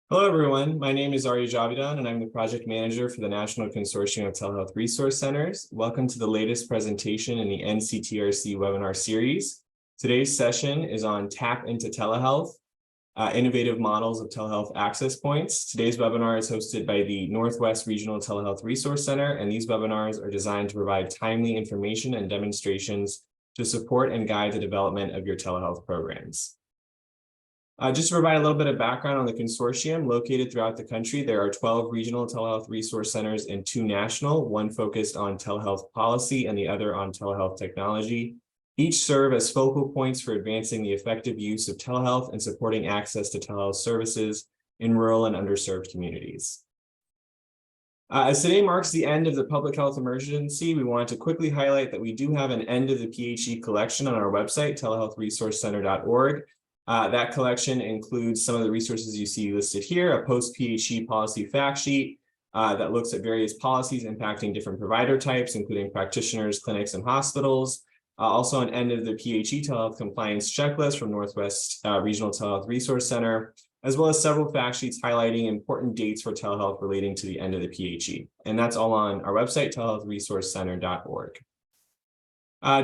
Hello, everyone. My name is Arya Javidan, and I'm the project manager for the National Consortium of Telehealth Resource Centers. Welcome to the latest presentation in the NCTRC webinar series. Today's session is on Tap into Telehealth, Innovative Models of Telehealth Access Points. Today's webinar is hosted by the Northwest Regional Telehealth Resource Center, and these webinars are designed to provide timely information and demonstrations to support and guide the development of your telehealth programs. Just to provide a little bit of background on the consortium located throughout the country, there are 12 regional telehealth resource centers and 2 national, one focused on telehealth policy and the other on telehealth technology. Each serve as focal points for advancing the effective use of telehealth and supporting access to telehealth services in rural and underserved communities. As today marks the end of the public health emergency, we wanted to quickly highlight that we do have an end of the PHE collection on our website, telehealthresourcecenter.org. That collection includes some of the resources you see listed here, a post-PHE policy fact sheet that looks at various policies impacting different provider types, including practitioners, clinics, and hospitals. Also an end of the PHE telehealth compliance checklist from Northwest Regional Telehealth Resource Center, as well as several fact sheets highlighting important dates for telehealth relating to the end of the PHE. And that's all on our website, telehealthresourcecenter.org.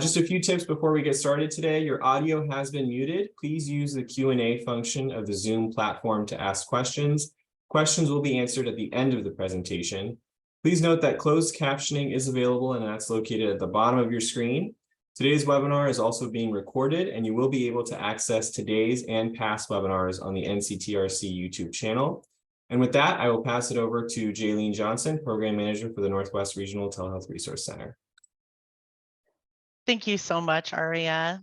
Just a few tips before we get started today. Your audio has been muted. Please use the Q&A function of the Zoom platform to ask questions. Questions will be answered at the end of the presentation. Please note that closed captioning is available, and that's located at the bottom of your screen. Today's webinar is also being recorded, and you will be able to access today's and past webinars on the NCTRC YouTube channel. And with that, I will pass it over to Jaylene Johnson, Program Manager for the Northwest Regional Telehealth Resource Center. Thank you so much, Aria.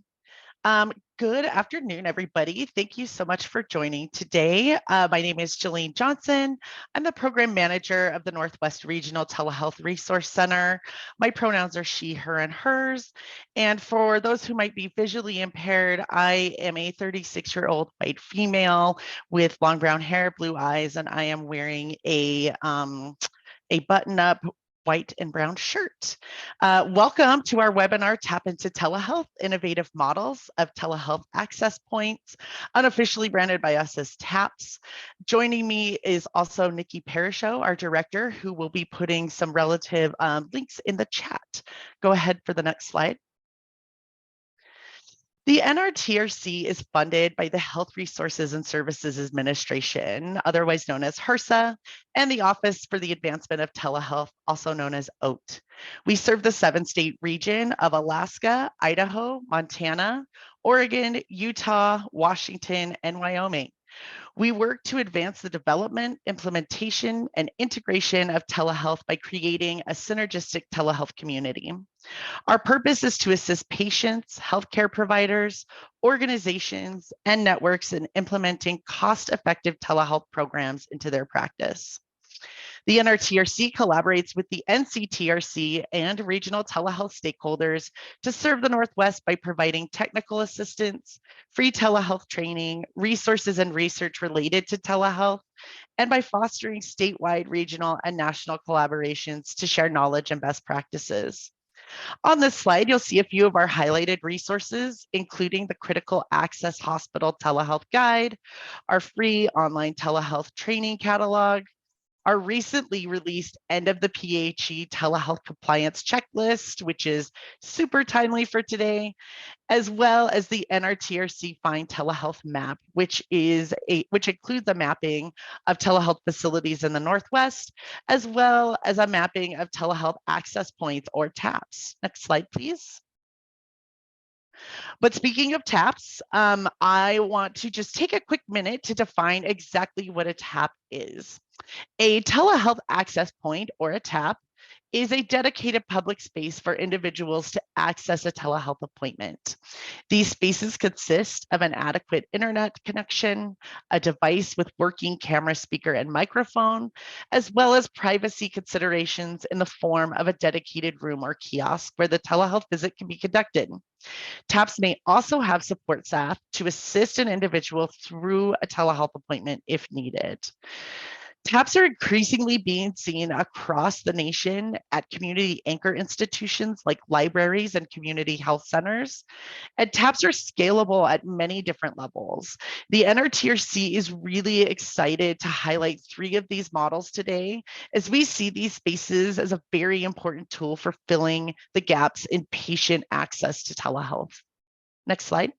Good afternoon, everybody. Thank you so much for joining today. My name is Jaylene Johnson. I'm the program manager of the Northwest Regional Telehealth Resource Center. My pronouns are she, her, and hers. And for those who might be visually impaired, I am a 36-year-old white female with long brown hair, blue eyes, and I am wearing a button-up white and brown shirt. Welcome to our webinar, Tap into Telehealth, Innovative Models of Telehealth Access Points, unofficially branded by us as TAPS. Joining me is also Nikki Parashow, our director, who will be putting some relative links in the chat. Go ahead for the next slide. The NRTRC is funded by the Health Resources and Services Administration, otherwise known as HRSA, and the Office for the Advancement of Telehealth, also known as OAT. We serve the 7-state region of Alaska, Idaho, Montana, Oregon, Utah, Washington, and Wyoming. We work to advance the development, implementation, and integration of telehealth by creating a synergistic telehealth community. Our purpose is to assist patients, healthcare providers, organizations, and networks in implementing cost-effective telehealth programs into their practice. The NRTRC collaborates with the NCTRC and regional telehealth stakeholders to serve the Northwest by providing technical assistance, free telehealth training, resources and research related to telehealth, and by fostering statewide, regional, and national collaborations to share knowledge and best practices. On this slide, you'll see a few of our highlighted resources, including the Critical Access Hospital Telehealth Guide, our free online telehealth training catalog, our recently released End of the PHE Telehealth Compliance Checklist, which is super timely for today, as well as the NRTRC Find Telehealth Map, which includes a mapping of telehealth facilities in the Northwest, as well as a mapping of telehealth access points or TAPs. Next slide, please. But speaking of TAPs, I want to just take a quick minute to define exactly what a TAP is. A telehealth access point, or a TAP, is a dedicated public space for individuals to access a telehealth appointment. These spaces consist of an adequate internet connection, a device with working camera, speaker, and microphone, as well as privacy considerations in the form of a dedicated room or kiosk where the telehealth visit can be conducted. TAPs may also have support staff to assist an individual through a telehealth appointment if needed. TAPs are increasingly being seen across the nation at community anchor institutions like libraries and community health centers. And TAPs are scalable at many different levels. The NRTRC is really excited to highlight 3 of these models today, as we see these spaces as a very important tool for filling the gaps in patient access to telehealth. Next slide.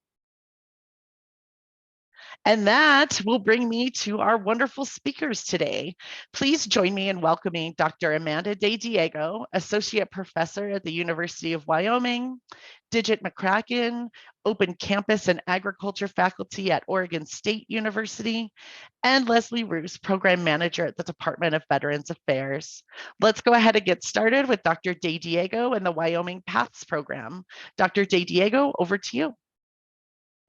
And that will bring me to our wonderful speakers today. Please join me in welcoming Dr. Amanda DeDiego, Associate Professor at the University of Wyoming, Didgette McCracken, Open Campus and Agriculture Faculty at Oregon State University, and Leslie Roose, Program Manager at the Department of Veterans Affairs. Let's go ahead and get started with Dr. DeDiego and the Wyoming Paths Program. Dr. DeDiego, over to you.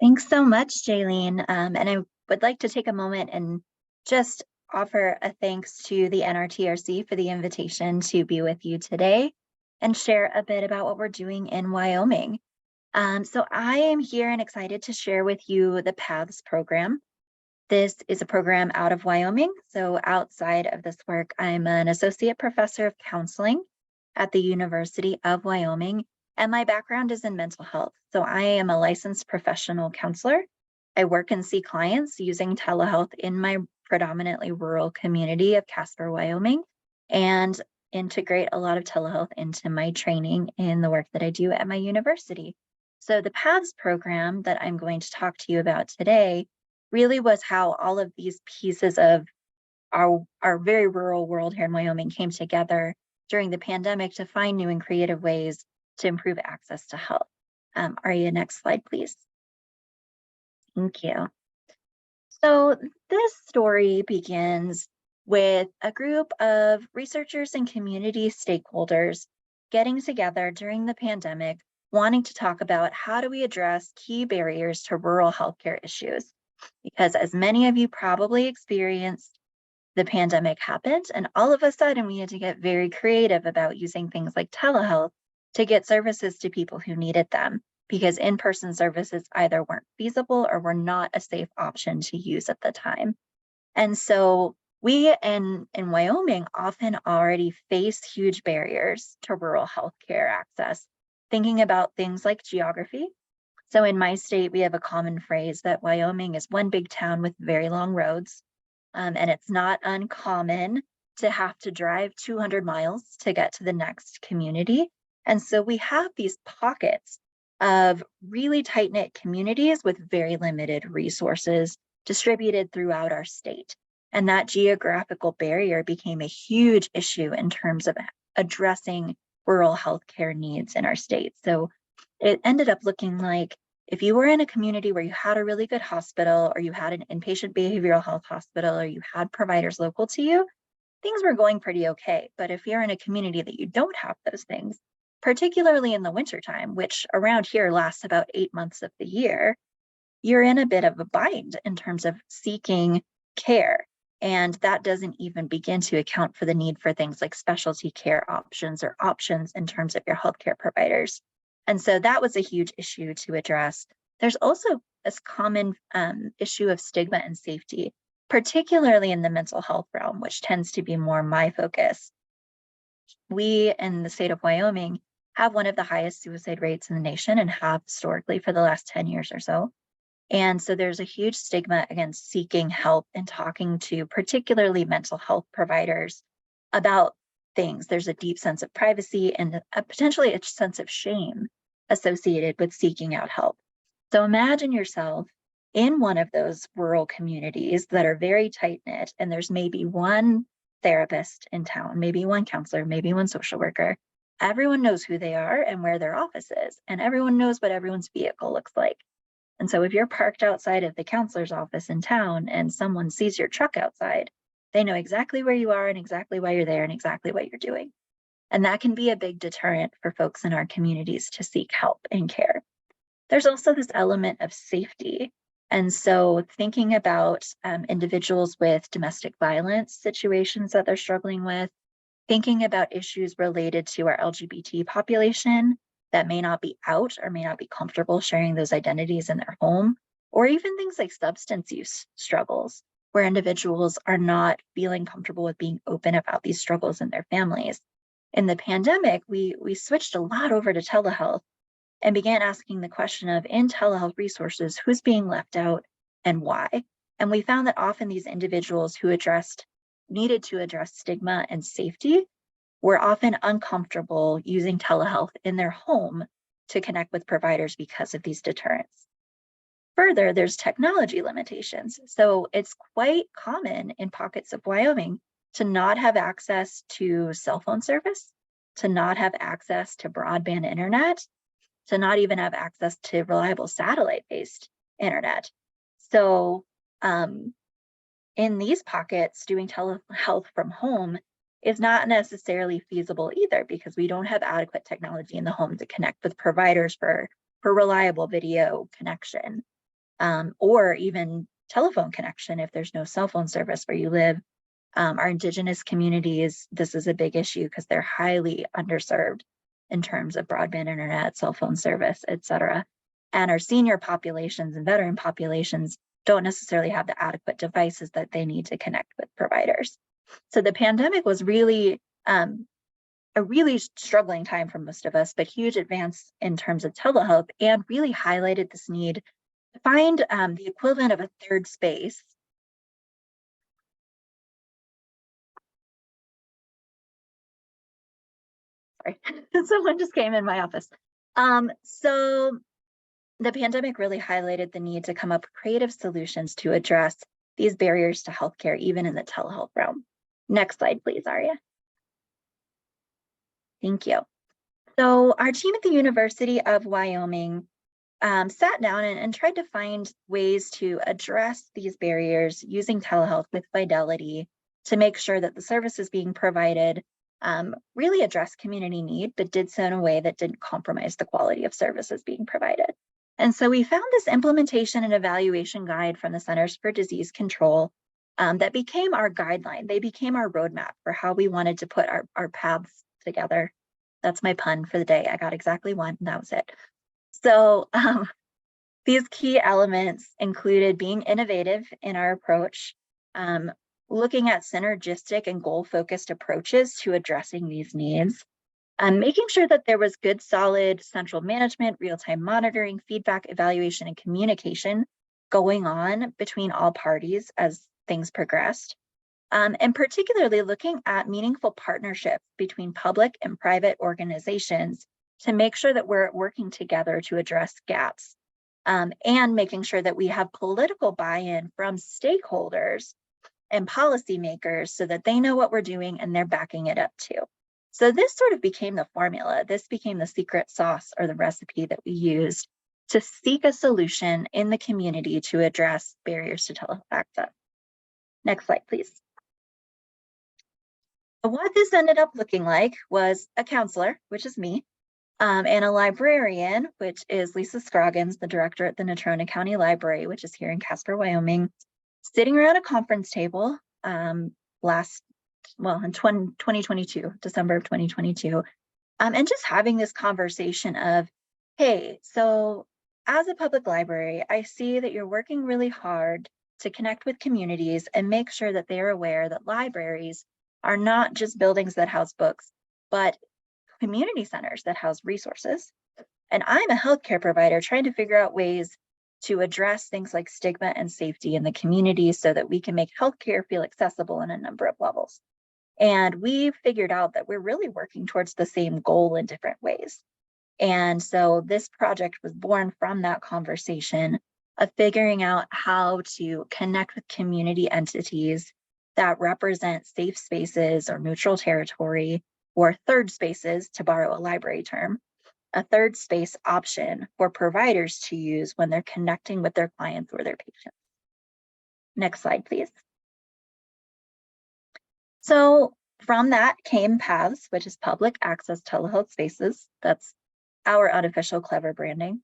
Thanks so much, Jaylene. And I would like to take a moment and just offer a thanks to the NRTRC for the invitation to be with you today and share a bit about what we're doing in Wyoming. So I am here and excited to share with you the Paths program. This is a program out of Wyoming. So outside of this work, I'm an associate professor of counseling at the University of Wyoming. And my background is in mental health. So I am a licensed professional counselor. I work and see clients using telehealth in my predominantly rural community of Casper, Wyoming, and integrate a lot of telehealth into my training in the work that I do at my university. So the Paths program that I'm going to talk to you about today really was how all of these pieces of our very rural world here in Wyoming came together during the pandemic to find new and creative ways to improve access to health. Aria, next slide, please. Thank you. So this story begins with a group of researchers and community stakeholders getting together during the pandemic, wanting to talk about how do we address key barriers to rural healthcare issues. Because as many of you probably experienced, the pandemic happened, and all of a sudden we had to get very creative about using things like telehealth to get services to people who needed them, because in-person services either weren't feasible or were not a safe option to use at the time. And so we in Wyoming often already face huge barriers to rural healthcare access, thinking about things like geography. So in my state, we have a common phrase that Wyoming is one big town with very long roads. And it's not uncommon to have to drive 200 miles to get to the next community. And so we have these pockets of really tight-knit communities with very limited resources distributed throughout our state. And that geographical barrier became a huge issue in terms of addressing rural healthcare needs in our state. So it ended up looking like if you were in a community where you had a really good hospital, or you had an inpatient behavioral health hospital, or you had providers local to you, things were going pretty okay. But if you're in a community that you don't have those things, particularly in the wintertime, which around here lasts about 8 months of the year, you're in a bit of a bind in terms of seeking care. And that doesn't even begin to account for the need for things like specialty care options or options in terms of your healthcare providers. And so that was a huge issue to address. There's also this common issue of stigma and safety, particularly in the mental health realm, which tends to be more my focus. We in the state of Wyoming have one of the highest suicide rates in the nation and have historically for the last 10 years or so. And so there's a huge stigma against seeking help and talking to particularly mental health providers about things. There's a deep sense of privacy and potentially a sense of shame associated with seeking out help. So imagine yourself in one of those rural communities that are very tight-knit, and there's maybe one therapist in town, maybe one counselor, maybe one social worker. Everyone knows who they are and where their office is, and everyone knows what everyone's vehicle looks like. And so if you're parked outside of the counselor's office in town and someone sees your truck outside, they know exactly where you are and exactly why you're there and exactly what you're doing. And that can be a big deterrent for folks in our communities to seek help and care. There's also this element of safety. And so thinking about individuals with domestic violence situations that they're struggling with, thinking about issues related to our LGBT population that may not be out or may not be comfortable sharing those identities in their home, or even things like substance use struggles. where individuals are not feeling comfortable with being open about these struggles in their families. In the pandemic, we switched a lot over to telehealth and began asking the question of, in telehealth resources, who's being left out and why? And we found that often these individuals who needed to address stigma and safety were often uncomfortable using telehealth in their home to connect with providers because of these deterrents. Further, there's technology limitations. So it's quite common in pockets of Wyoming to not have access to cell phone service, to not have access to broadband internet, to not even have access to reliable satellite-based internet. So in these pockets, doing telehealth from home is not necessarily feasible either, because we don't have adequate technology in the home to connect with providers for reliable video connection, or even telephone connection if there's no cell phone service where you live. Our Indigenous communities, this is a big issue because they're highly underserved in terms of broadband internet, cell phone service, et cetera. And our senior populations and veteran populations don't necessarily have the adequate devices that they need to connect with providers. So the pandemic was really a really struggling time for most of us, but huge advance in terms of telehealth, and really highlighted this need to find the equivalent of a third space. Sorry, someone just came in my office. So the pandemic really highlighted the need to come up with creative solutions to address these barriers to healthcare, even in the telehealth realm. Next slide, please, Aria. Thank you. So our team at the University of Wyoming sat down and tried to find ways to address these barriers using telehealth with fidelity to make sure that the services being provided really addressed community need, but did so in a way that didn't compromise the quality of services being provided. And so we found this implementation and evaluation guide from the Centers for Disease Control that became our guideline. They became our roadmap for how we wanted to put our paths together. That's my pun for the day. I got exactly one, and that was it. So these key elements included being innovative in our approach, looking at synergistic and goal-focused approaches to addressing these needs, making sure that there was good, solid central management, real-time monitoring, feedback, evaluation, and communication going on between all parties as things progressed, and particularly looking at meaningful partnerships between public and private organizations to make sure that we're working together to address gaps, and making sure that we have political buy-in from stakeholders and policymakers so that they know what we're doing and they're backing it up too. So this sort of became the formula. This became the secret sauce or the recipe that we used to seek a solution in the community to address barriers to telehealth access. Next slide, please. What this ended up looking like was a counselor, which is me, and a librarian, which is Lisa Scroggins, the director at the Natrona County Library, which is here in Casper, Wyoming, sitting around a conference table in 2022, December of 2022, and just having this conversation of, hey, so as a public library, I see that you're working really hard to connect with communities and make sure that they're aware that libraries are not just buildings that house books, but community centers that house resources. And I'm a healthcare provider trying to figure out ways to address things like stigma and safety in the community so that we can make healthcare feel accessible in a number of levels. And we figured out that we're really working towards the same goal in different ways. And so this project was born from that conversation of figuring out how to connect with community entities that represent safe spaces or neutral territory, or third spaces, to borrow a library term, a third space option for providers to use when they're connecting with their clients or their patients. Next slide, please. So from that came PATHS, which is Public Access Telehealth Spaces. That's our unofficial clever branding.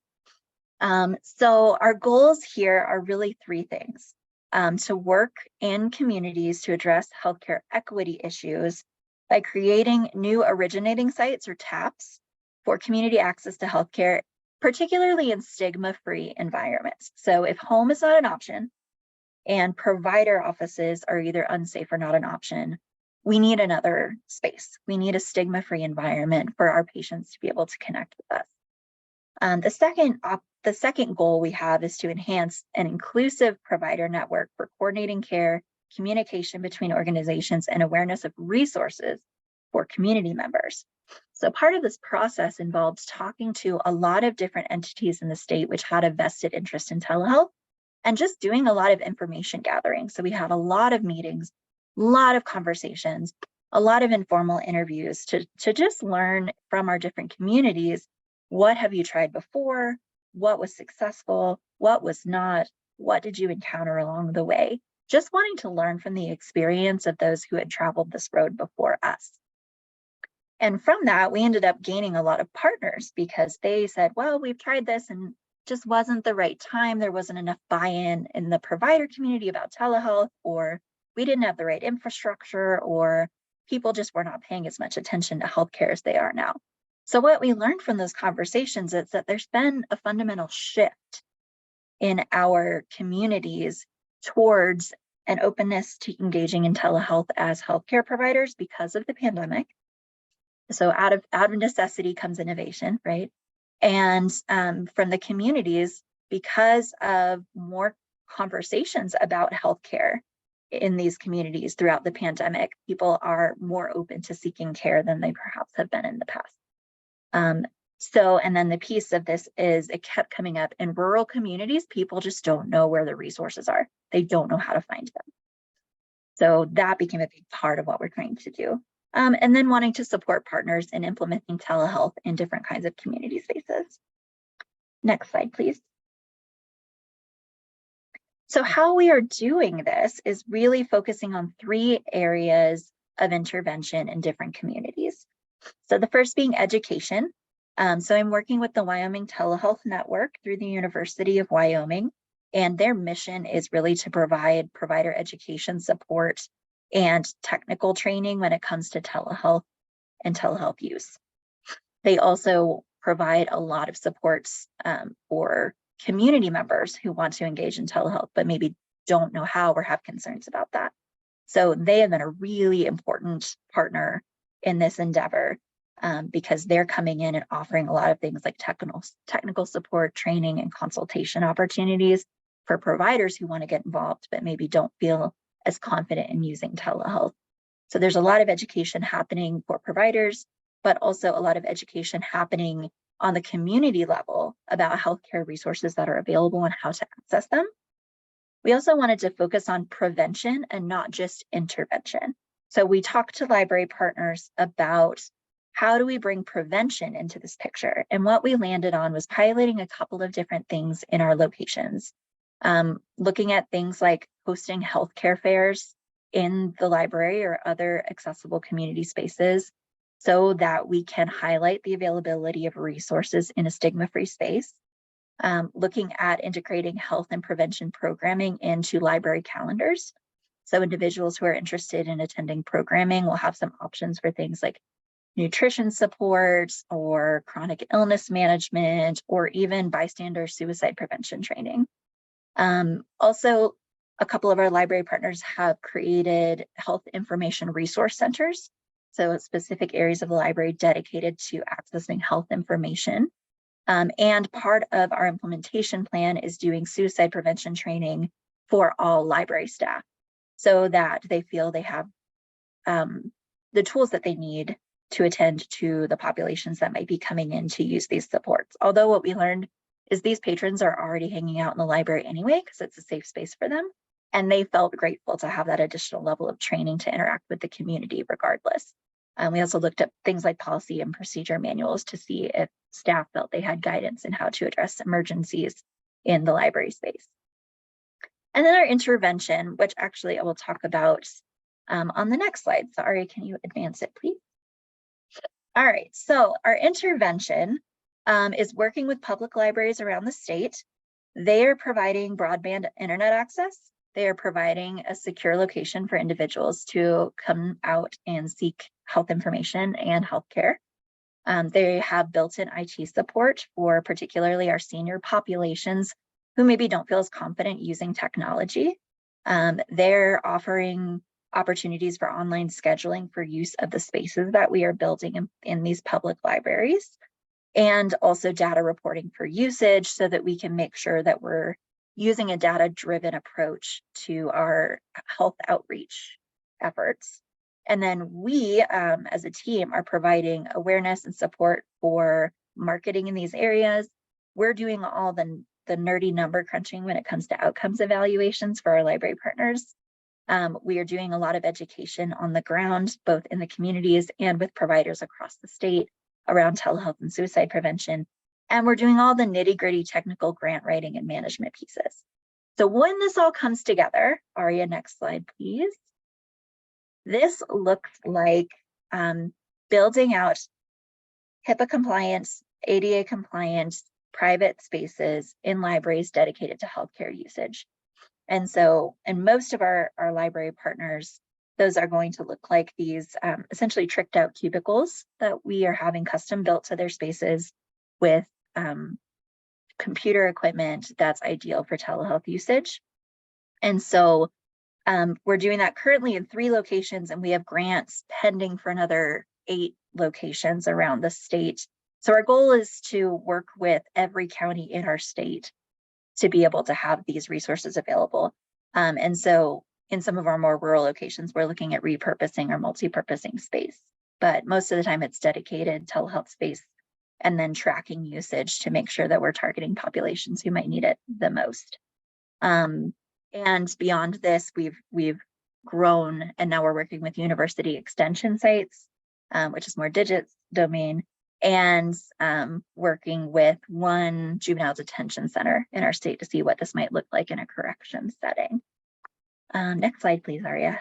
So our goals here are really three things. To work in communities to address healthcare equity issues by creating new originating sites or TAPs for community access to healthcare, particularly in stigma-free environments. So if home is not an option and provider offices are either unsafe or not an option, we need another space. We need a stigma-free environment for our patients to be able to connect with us. The second goal we have is to enhance an inclusive provider network for coordinating care, communication between organizations, and awareness of resources for community members. So part of this process involves talking to a lot of different entities in the state which had a vested interest in telehealth and just doing a lot of information gathering. So we had a lot of meetings, a lot of conversations, a lot of informal interviews to just learn from our different communities, what have you tried before? What was successful? What was not? What did you encounter along the way? Just wanting to learn from the experience of those who had traveled this road before us. And from that, we ended up gaining a lot of partners because they said, well, we've tried this and just wasn't the right time. There wasn't enough buy-in in the provider community about telehealth, or we didn't have the right infrastructure, or people just were not paying as much attention to healthcare as they are now. So what we learned from those conversations is that there's been a fundamental shift in our communities towards an openness to engaging in telehealth as healthcare providers because of the pandemic. So out of necessity comes innovation, right? And from the communities, because of more conversations about healthcare in these communities throughout the pandemic, people are more open to seeking care than they perhaps have been in the past. And then the piece of this is it kept coming up in rural communities. People just don't know where the resources are. They don't know how to find them. So that became a big part of what we're trying to do. And then wanting to support partners in implementing telehealth in different kinds of community spaces. Next slide, please. So how we are doing this is really focusing on 3 areas of intervention in different communities. So the first being education. So I'm working with the Wyoming Telehealth Network through the University of Wyoming, and their mission is really to provide provider education support and technical training when it comes to telehealth and telehealth use. They also provide a lot of supports for community members who want to engage in telehealth, but maybe don't know how or have concerns about that. So they have been a really important partner in this endeavor because they're coming in and offering a lot of things like technical support, training, and consultation opportunities for providers who want to get involved, but maybe don't feel as confident in using telehealth. So there's a lot of education happening for providers, but also a lot of education happening on the community level about healthcare resources that are available and how to access them. We also wanted to focus on prevention and not just intervention. So we talked to library partners about how do we bring prevention into this picture? And what we landed on was piloting a couple of different things in our locations. Looking at things like hosting healthcare fairs in the library or other accessible community spaces so that we can highlight the availability of resources in a stigma-free space. Looking at integrating health and prevention programming into library calendars. So individuals who are interested in attending programming will have some options for things like nutrition support or chronic illness management, or even bystander suicide prevention training. Also, a couple of our library partners have created health information resource centers. So specific areas of the library dedicated to accessing health information. And part of our implementation plan is doing suicide prevention training for all library staff so that they feel they have the tools that they need to attend to the populations that might be coming in to use these supports. Although what we learned is these patrons are already hanging out in the library anyway, because it's a safe space for them. And they felt grateful to have that additional level of training to interact with the community regardless. We also looked at things like policy and procedure manuals to see if staff felt they had guidance in how to address emergencies in the library space. And then our intervention, which actually I will talk about on the next slide. So Ari, can you advance it, please? All right, so our intervention is working with public libraries around the state. They are providing broadband internet access. They are providing a secure location for individuals to come out and seek health information and healthcare. They have built-in IT support for particularly our senior populations who maybe don't feel as confident using technology. They're offering opportunities for online scheduling for use of the spaces that we are building in these public libraries, and also data reporting for usage so that we can make sure that we're using a data-driven approach to our health outreach efforts. And then we, as a team, are providing awareness and support for marketing in these areas. We're doing all the nerdy number crunching when it comes to outcomes evaluations for our library partners. We are doing a lot of education on the ground, both in the communities and with providers across the state around telehealth and suicide prevention. And we're doing all the nitty-gritty technical grant writing and management pieces. So when this all comes together, Aria, next slide, please. This looks like building out HIPAA compliant, ADA compliant, private spaces in libraries dedicated to healthcare usage. And so, in most of our library partners, those are going to look like these essentially tricked out cubicles that we are having custom built to their spaces with computer equipment that's ideal for telehealth usage. And so we're doing that currently in 3 locations, and we have grants pending for another 8 locations around the state. So our goal is to work with every county in our state to be able to have these resources available. And so in some of our more rural locations, we're looking at repurposing or multi-purposing space, but most of the time it's dedicated telehealth space and then tracking usage to make sure that we're targeting populations who might need it the most. And beyond this, we've grown, and now we're working with university extension sites, which is more Didgette's domain, and working with one juvenile detention center in our state to see what this might look like in a correction setting. Next slide, please, Aria.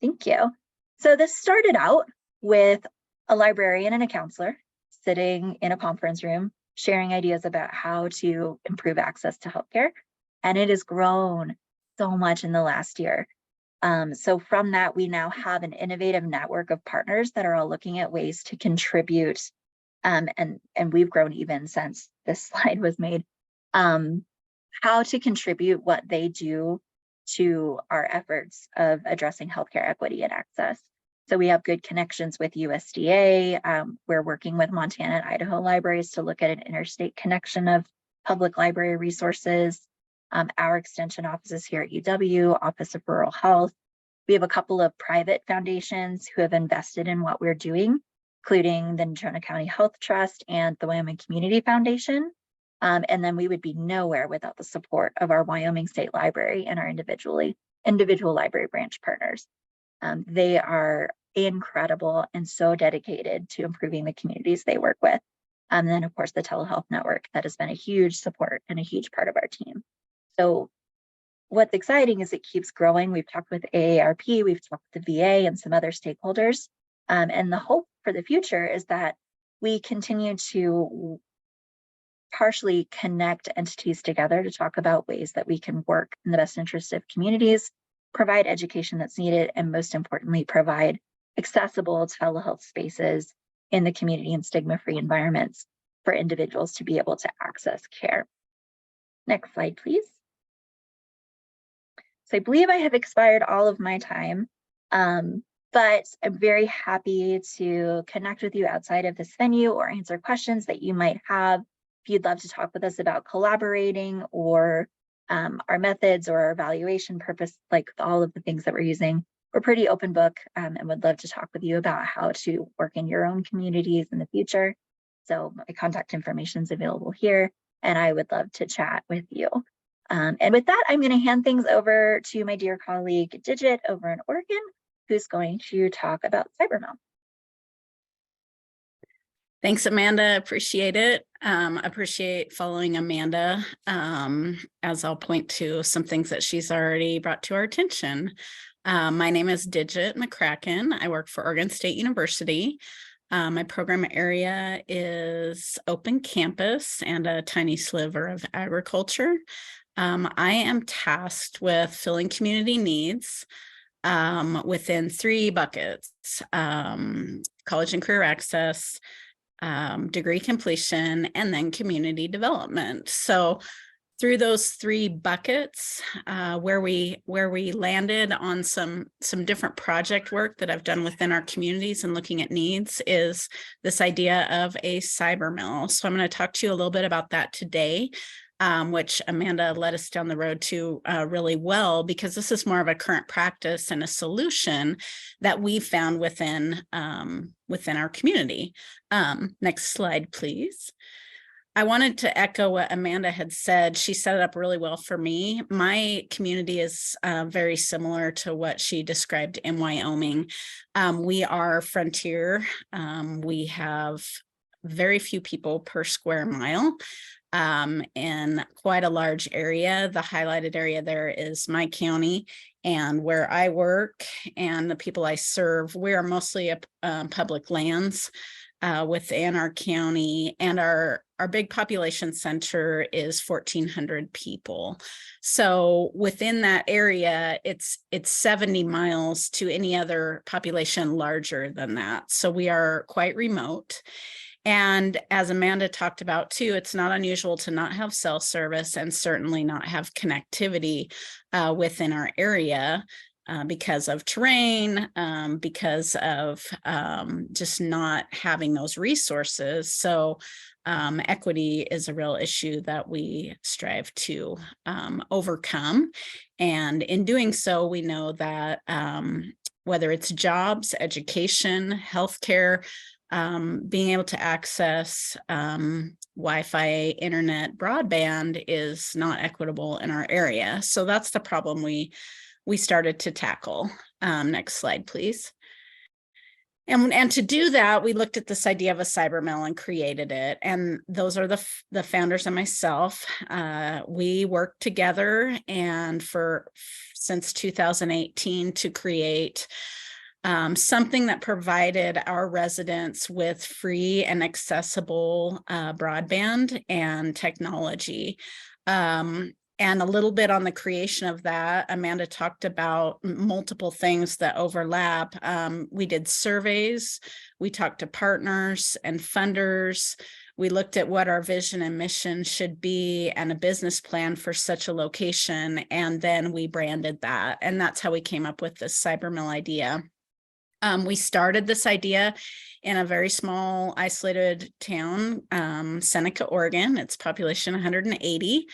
Thank you. So this started out with a librarian and a counselor sitting in a conference room, sharing ideas about how to improve access to healthcare. And it has grown so much in the last year. So from that, we now have an innovative network of partners that are all looking at ways to contribute. And we've grown even since this slide was made, how to contribute what they do to our efforts of addressing healthcare equity and access. So we have good connections with USDA. We're working with Montana and Idaho libraries to look at an interstate connection of public library resources. Our extension offices here at UW, Office of Rural Health. We have a couple of private foundations who have invested in what we're doing, including the Natrona County Health Trust and the Wyoming Community Foundation. And then we would be nowhere without the support of our Wyoming State Library and our individual library branch partners. They are incredible and so dedicated to improving the communities they work with. And then, of course, the telehealth network that has been a huge support and a huge part of our team. So what's exciting is it keeps growing. We've talked with AARP, we've talked with the VA and some other stakeholders. And the hope for the future is that we continue to partially connect entities together to talk about ways that we can work in the best interest of communities, provide education that's needed, and most importantly, provide accessible telehealth spaces in the community and stigma-free environments for individuals to be able to access care. Next slide, please. So I believe I have expired all of my time, but I'm very happy to connect with you outside of this venue or answer questions that you might have. If you'd love to talk with us about collaborating or our methods or our evaluation purpose, like all of the things that we're using, we're pretty open book and would love to talk with you about how to work in your own communities in the future. So my contact information is available here, and I would love to chat with you. And with that, I'm going to hand things over to my dear colleague Didgette over in Oregon, who's going to talk about CyberMel. Thanks, Amanda. Appreciate it. Appreciate following Amanda, as I'll point to some things that she's already brought to our attention. My name is Didgette McCracken. I work for Oregon State University. My program area is open campus and a tiny sliver of agriculture. I am tasked with filling community needs within 3 buckets: college and career access, degree completion, and then community development. So through those 3 buckets, where we landed on some different project work that I've done within our communities and looking at needs is this idea of a cyber mill. So I'm going to talk to you a little bit about that today, which Amanda led us down the road to really well, because this is more of a current practice and a solution that we found within our community. Next slide, please. I wanted to echo what Amanda had said. She set it up really well for me. My community is very similar to what she described in Wyoming. We are frontier. We have very few people per square mile in quite a large area. The highlighted area there is my county and where I work and the people I serve. We are mostly public lands within our county, and our big population center is 1,400 people. So within that area, it's 70 miles to any other population larger than that. So we are quite remote. And as Amanda talked about too, it's not unusual to not have cell service and certainly not have connectivity within our area. Because of terrain, because of just not having those resources. So equity is a real issue that we strive to overcome. And in doing so, we know that whether it's jobs, education, healthcare, being able to access Wi-Fi, internet, broadband is not equitable in our area. So that's the problem we started to tackle. Next slide, please. And to do that, we looked at this idea of a cyber mill and created it. And those are the founders and myself. We worked together and since 2018 to create something that provided our residents with free and accessible broadband and technology. And a little bit on the creation of that, Amanda talked about multiple things that overlap. We did surveys, we talked to partners and funders. We looked at what our vision and mission should be and a business plan for such a location. And then we branded that. And that's how we came up with this cyber mill idea. We started this idea in a very small, isolated town, Seneca, Oregon. Its population 180.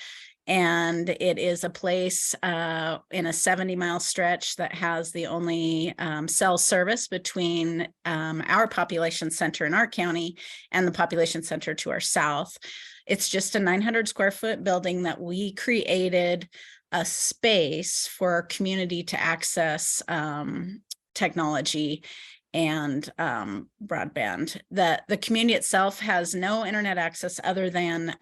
And it is a place in a 70-mile stretch that has the only cell service between our population center in our county and the population center to our south. It's just a 900 square foot building that we created a space for our community to access technology and broadband. The community itself has no internet access other than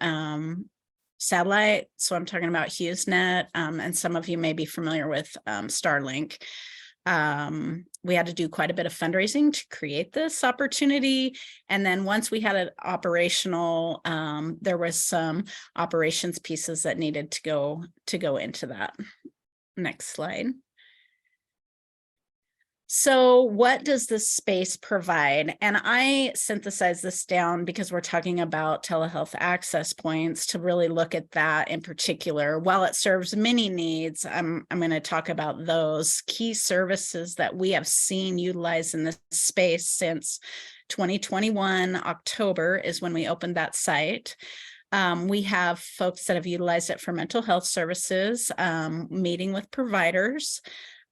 satellite. So I'm talking about HughesNet, and some of you may be familiar with Starlink. We had to do quite a bit of fundraising to create this opportunity. And then once we had it operational, there was some operations pieces that needed to go into that. Next slide. So what does this space provide? And I synthesized this down because we're talking about telehealth access points to really look at that in particular. While it serves many needs, I'm going to talk about those key services that we have seen utilized in this space since 2021. October is when we opened that site. We have folks that have utilized it for mental health services, meeting with providers,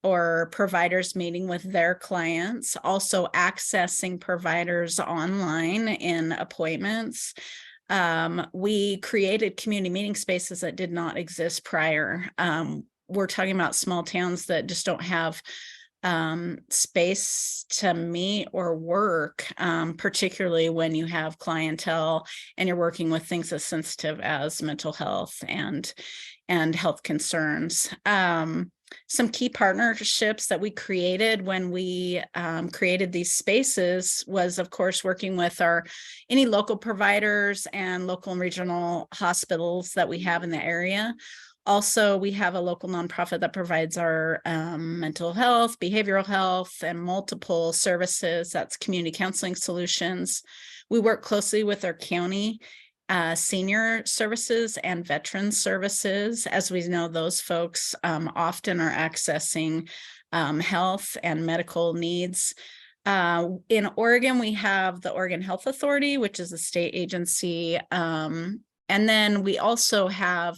or providers meeting with their clients, also accessing providers online in appointments. We created community meeting spaces that did not exist prior. We're talking about small towns that just don't have space to meet or work, particularly when you have clientele and you're working with things as sensitive as mental health and health concerns. Some key partnerships that we created when we created these spaces was, of course, working with any local providers and local and regional hospitals that we have in the area. Also, we have a local nonprofit that provides our mental health, behavioral health, and multiple services. That's Community Counseling Solutions. We work closely with our county senior services and veteran services. As we know, those folks often are accessing health and medical needs. In Oregon, we have the Oregon Health Authority, which is a state agency. And then we also have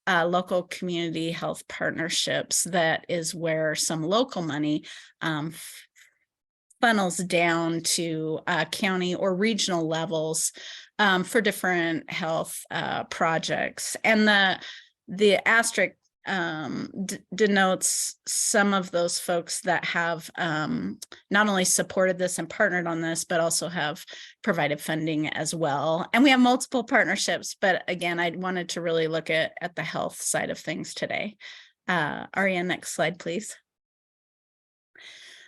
local community health partnerships. That is where some local money funnels down to county or regional levels for different health projects. And the asterisk denotes some of those folks that have not only supported this and partnered on this, but also have provided funding as well. And we have multiple partnerships, but again, I wanted to really look at the health side of things today. Aria, next slide, please.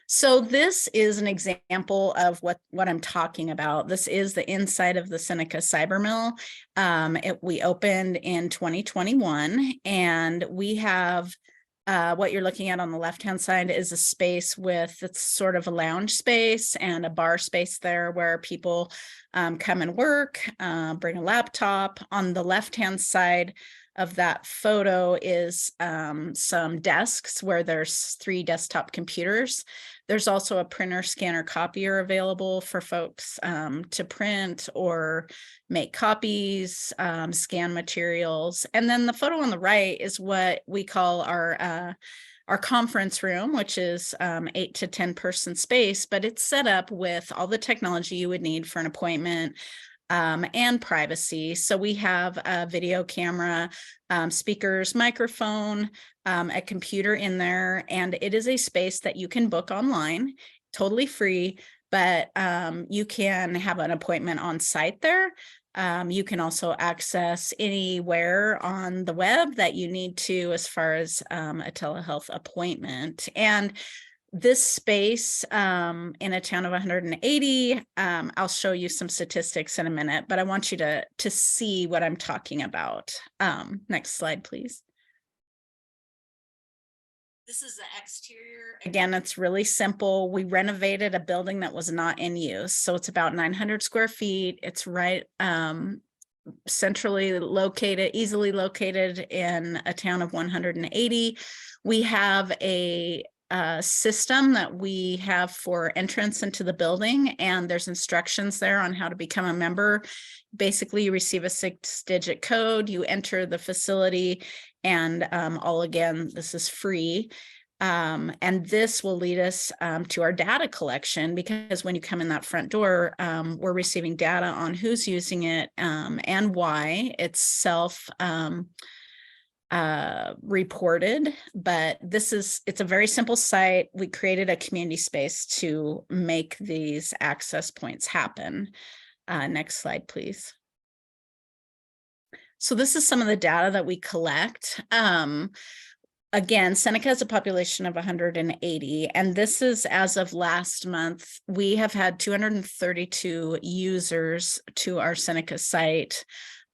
So this is an example of what I'm talking about. This is the inside of the Seneca Cyber Mill. We opened in 2021, and we have what you're looking at on the left-hand side is a space with, it's sort of a lounge space and a bar space there where people come and work, bring a laptop. On the left-hand side of that photo is some desks where there's 3 desktop computers. There's also a printer, scanner, copier available for folks to print or make copies, scan materials. And then the photo on the right is what we call our conference room, which is 8 to 10 person space, but it's set up with all the technology you would need for an appointment, and privacy. So we have a video camera, speakers, microphone, a computer in there, and it is a space that you can book online, totally free, but you can have an appointment on site there. You can also access anywhere on the web that you need to as far as a telehealth appointment. And this space in a town of 180, I'll show you some statistics in a minute, but I want you to see what I'm talking about. Next slide, please. This is the exterior. Again, it's really simple. We renovated a building that was not in use. So it's about 900 square feet. It's right centrally located, easily located in a town of 180. We have a system that we have for entrance into the building, and there's instructions there on how to become a member. Basically, you receive a 6-digit code, you enter the facility, and all again, this is free. And this will lead us to our data collection, because when you come in that front door, we're receiving data on who's using it and why. It's self reported, but it's a very simple site. We created a community space to make these access points happen. Next slide, please. So this is some of the data that we collect. Again, Seneca has a population of 180, and this is as of last month. We have had 232 users to our Seneca site.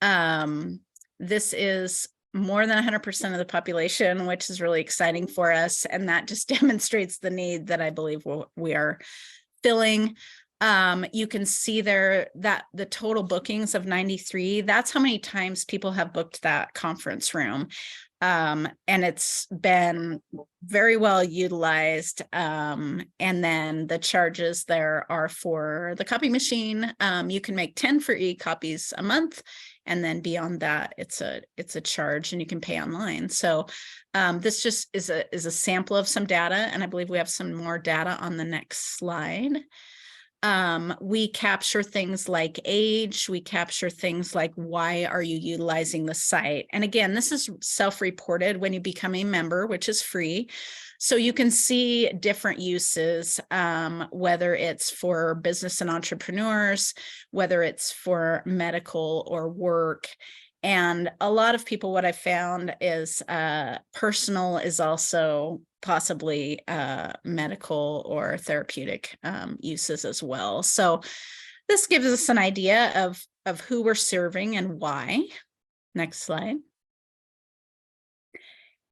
This is more than 100% of the population, which is really exciting for us. And that just demonstrates the need that I believe we are filling. You can see there that the total bookings of 93, that's how many times people have booked that conference room. And it's been very well utilized. And then the charges there are for the copy machine. You can make 10 free copies a month. And then beyond that, it's a charge, and you can pay online. So this just is a sample of some data, and I believe we have some more data on the next slide. We capture things like age. We capture things like, why are you utilizing the site? And again, this is self-reported when you become a member, which is free. So you can see different uses, whether it's for business and entrepreneurs, whether it's for medical or work. And a lot of people, what I found is personal is also possibly medical or therapeutic uses as well. So this gives us an idea of who we're serving and why. Next slide.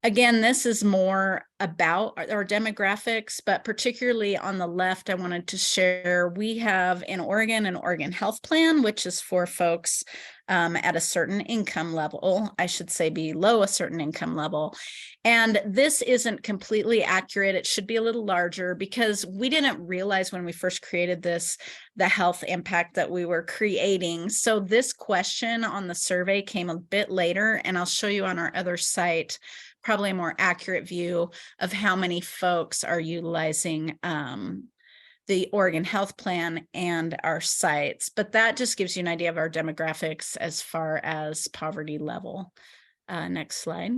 Again, this is more about our demographics, but particularly on the left, I wanted to share, we have in Oregon an Oregon Health Plan, which is for folks at a certain income level, I should say below a certain income level. And this isn't completely accurate. It should be a little larger because we didn't realize when we first created this, the health impact that we were creating. So this question on the survey came a bit later, and I'll show you on our other site probably a more accurate view of how many folks are utilizing the Oregon Health Plan and our sites. But that just gives you an idea of our demographics as far as poverty level. Next slide.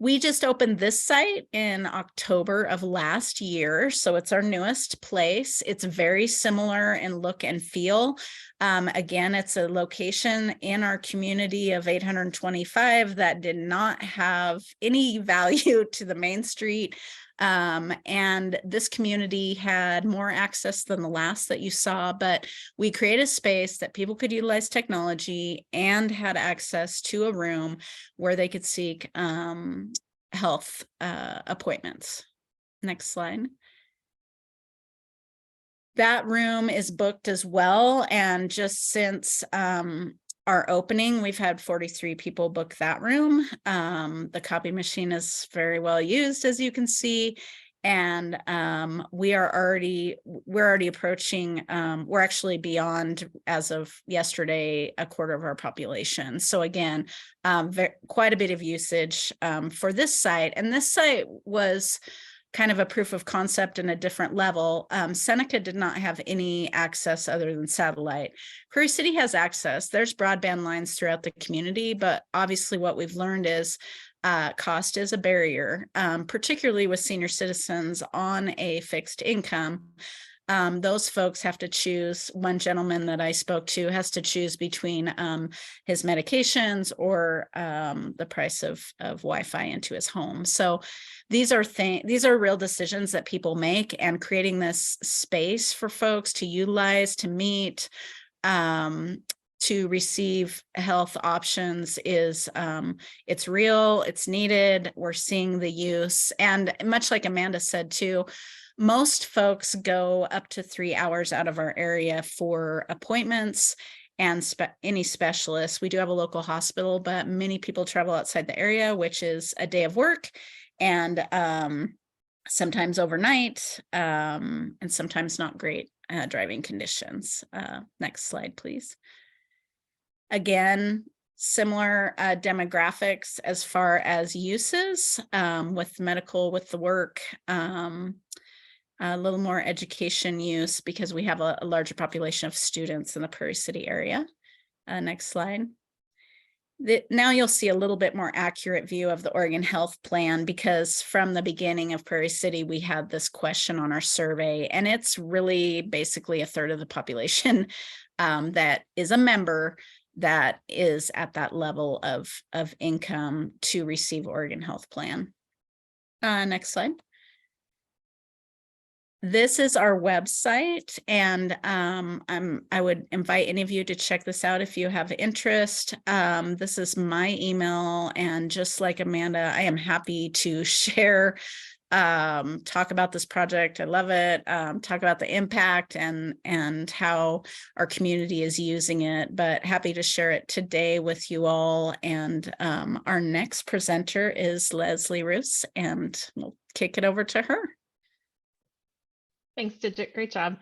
We just opened this site in October of last year, so it's our newest place. It's very similar in look and feel. Again, it's a location in our community of 825 that did not have any value to the main street. And this community had more access than the last that you saw, but we created a space that people could utilize technology and had access to a room where they could seek health appointments. Next slide. That room is booked as well. And just since our opening, we've had 43 people book that room. The copy machine is very well used, as you can see. And we're already approaching, we're actually beyond, as of yesterday, a quarter of our population. So again, quite a bit of usage for this site. And this site was kind of a proof of concept in a different level. Seneca did not have any access other than satellite. Prairie City has access. There's broadband lines throughout the community, but obviously what we've learned is cost is a barrier, particularly with senior citizens on a fixed income. Those folks have to choose. One gentleman that I spoke to has to choose between his medications or the price of Wi-Fi into his home. So these are real decisions that people make, and creating this space for folks to utilize, to meet, to receive health options is it's real, it's needed. We're seeing the use, and much like Amanda said too, most folks go up to 3 hours out of our area for appointments and any specialists. We do have a local hospital, but many people travel outside the area, which is a day of work, and sometimes overnight, and sometimes not great driving conditions. Next slide, please. Again, similar demographics as far as uses with medical, with the work, a little more education use because we have a larger population of students in the Prairie City area. Next slide. Now you'll see a little bit more accurate view of the Oregon Health Plan, because from the beginning of Prairie City, we had this question on our survey, and it's really basically a third of the population that is a member that is at that level of income to receive Oregon Health Plan. Next slide. This is our website, and I would invite any of you to check this out if you have interest. This is my email, and just like Amanda, I am happy to share, talk about this project. I love it. Talk about the impact and how our community is using it, but happy to share it today with you all. And our next presenter is Leslie Roose, and we'll kick it over to her. Thanks, Didgette. Great job.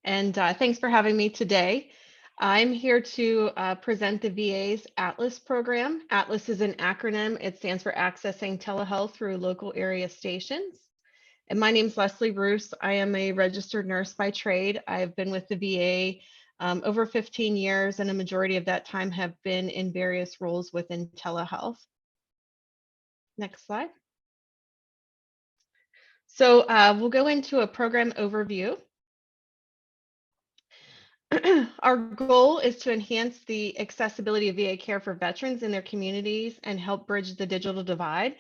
And thanks for having me today. I'm here to present the VA's ATLAS program. ATLAS is an acronym. It stands for Accessing Telehealth Through Local Area Stations. And my name's Leslie Roose. I am a registered nurse by trade. I've been with the VA over 15 years, and a majority of that time have been in various roles within telehealth. Next slide. So we'll go into a program overview. Our goal is to enhance the accessibility of VA care for veterans in their communities and help bridge the digital divide.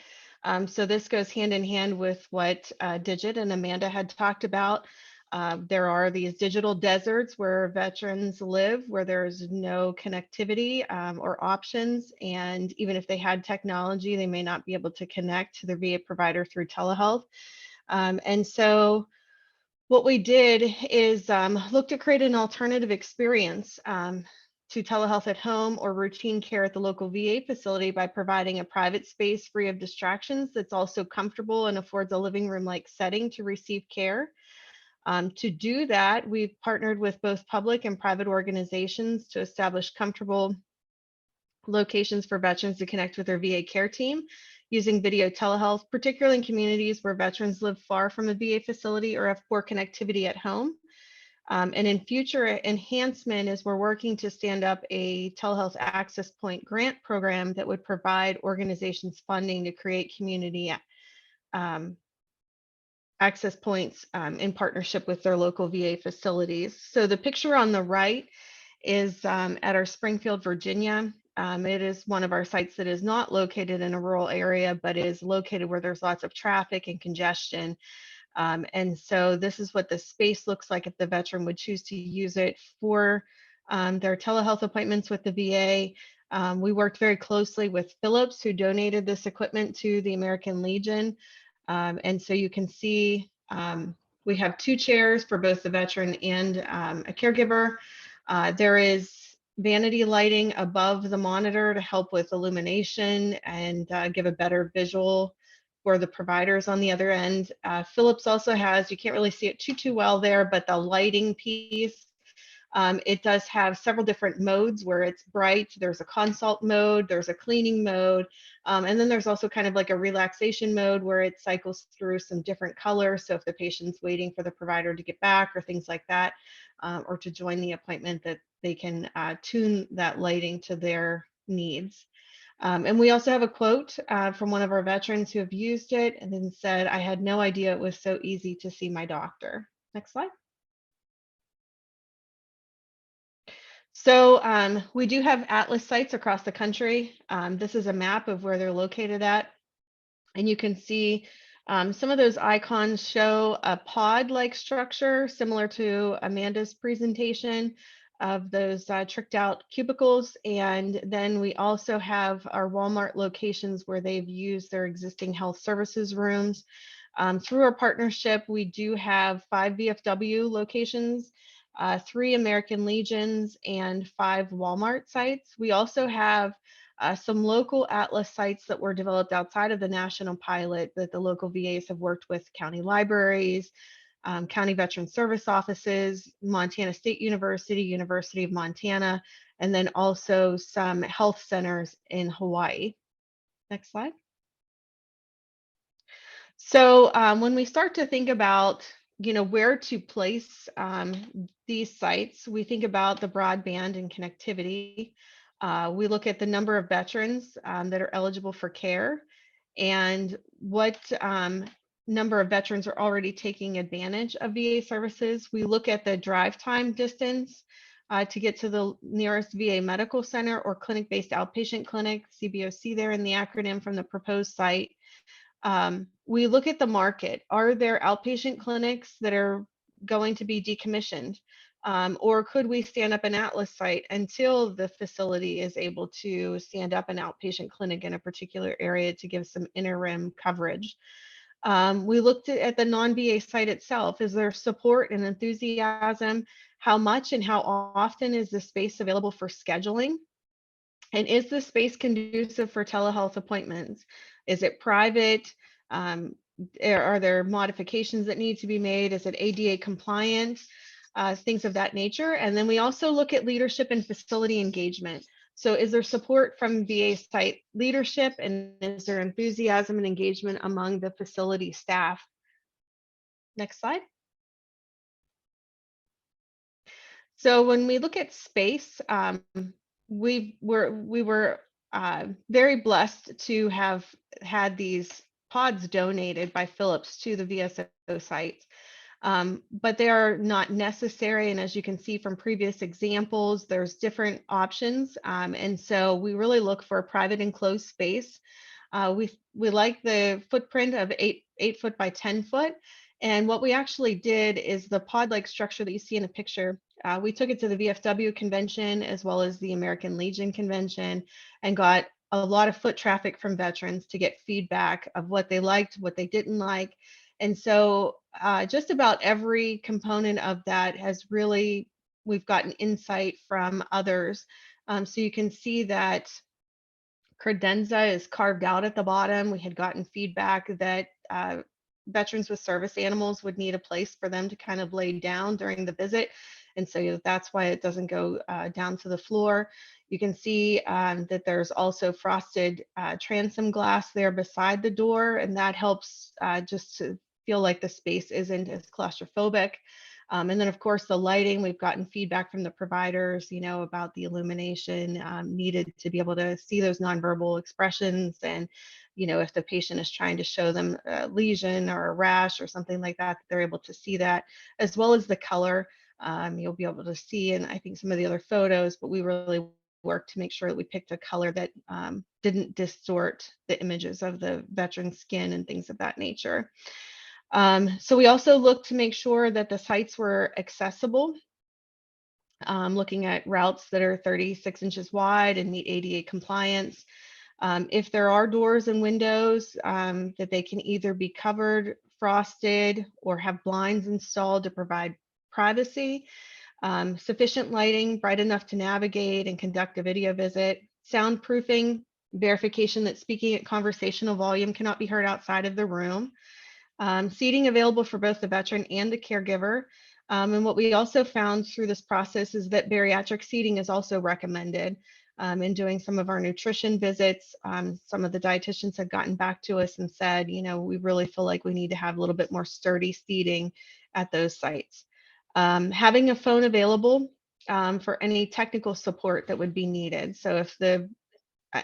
So this goes hand in hand with what Didgette and Amanda had talked about. There are these digital deserts where veterans live, where there's no connectivity or options. And even if they had technology, they may not be able to connect to their VA provider through telehealth. And so what we did is look to create an alternative experience to telehealth at home or routine care at the local VA facility by providing a private space free of distractions that's also comfortable and affords a living room-like setting to receive care. To do that, we've partnered with both public and private organizations to establish comfortable locations for veterans to connect with their VA care team using video telehealth, particularly in communities where veterans live far from a VA facility or have poor connectivity at home. And in future enhancement is we're working to stand up a Telehealth Access Point grant program that would provide organizations funding to create community access points in partnership with their local VA facilities. So the picture on the right is at our Springfield, Virginia. It is one of our sites that is not located in a rural area, but is located where there's lots of traffic and congestion. And so this is what the space looks like if the veteran would choose to use it for their telehealth appointments with the VA. We worked very closely with Philips, who donated this equipment to the American Legion. And so you can see we have 2 chairs for both the veteran and a caregiver. There is vanity lighting above the monitor to help with illumination and give a better visual for the providers on the other end. Philips also has, you can't really see it too well there, but the lighting piece, it does have several different modes where it's bright. There's a consult mode, there's a cleaning mode, and then there's also kind of like a relaxation mode where it cycles through some different colors. So if the patient's waiting for the provider to get back or things like that, or to join the appointment, that they can tune that lighting to their needs. And we also have a quote from one of our veterans who have used it and then said, "I had no idea it was so easy to see my doctor." Next slide. So we do have Atlas sites across the country. This is a map of where they're located at. And you can see some of those icons show a pod-like structure similar to Amanda's presentation of those tricked out cubicles. And then we also have our Walmart locations where they've used their existing health services rooms. Through our partnership, we do have 5 VFW locations, 3 American Legions, and 5 Walmart sites. We also have some local Atlas sites that were developed outside of the national pilot that the local VAs have worked with county libraries, county veteran service offices, Montana State University, University of Montana, and then also some health centers in Hawaii. Next slide. So when we start to think about, where to place these sites, we think about the broadband and connectivity. We look at the number of veterans that are eligible for care and what number of veterans are already taking advantage of VA services. We look at the drive time distance to get to the nearest VA medical center or clinic-based outpatient clinic, CBOC there in the acronym from the proposed site. We look at the market. Are there outpatient clinics that are going to be decommissioned? Or could we stand up an Atlas site until the facility is able to stand up an outpatient clinic in a particular area to give some interim coverage? We looked at the non-VA site itself. Is there support and enthusiasm? How much and how often is the space available for scheduling? And is the space conducive for telehealth appointments? Is it private? Are there modifications that need to be made? Is it ADA compliant? Things of that nature. And then we also look at leadership and facility engagement. So is there support from VA site leadership, and is there enthusiasm and engagement among the facility staff? Next slide. So when we look at space, we were very blessed to have had these pods donated by Philips to the VSO sites. But they are not necessary. And as you can see from previous examples, there's different options. And so we really look for a private enclosed space. We like the footprint of 8 foot by 10 foot. And what we actually did is the pod-like structure that you see in the picture. We took it to the VFW convention as well as the American Legion convention and got a lot of foot traffic from veterans to get feedback of what they liked, what they didn't like. And so just about every component of that has really, we've gotten insight from others. So you can see that credenza is carved out at the bottom. We had gotten feedback that veterans with service animals would need a place for them to kind of lay down during the visit. And so that's why it doesn't go down to the floor. You can see that there's also frosted transom glass there beside the door, and that helps just to feel like the space isn't as claustrophobic. And then of course the lighting, we've gotten feedback from the providers, about the illumination needed to be able to see those nonverbal expressions. And, if the patient is trying to show them a lesion or a rash or something like that, they're able to see that, as well as the color. You'll be able to see, and I think some of the other photos, but we really worked to make sure that we picked a color that didn't distort the images of the veteran's skin and things of that nature. So we also looked to make sure that the sites were accessible, looking at routes that are 36 inches wide and meet ADA compliance. If there are doors and windows, that they can either be covered, frosted, or have blinds installed to provide privacy. Sufficient lighting, bright enough to navigate and conduct a video visit. Soundproofing, verification that speaking at conversational volume cannot be heard outside of the room. Seating available for both the veteran and the caregiver. And what we also found through this process is that bariatric seating is also recommended. In doing some of our nutrition visits, some of the dietitians had gotten back to us and said, we really feel like we need to have a little bit more sturdy seating at those sites. Having a phone available for any technical support that would be needed. So if the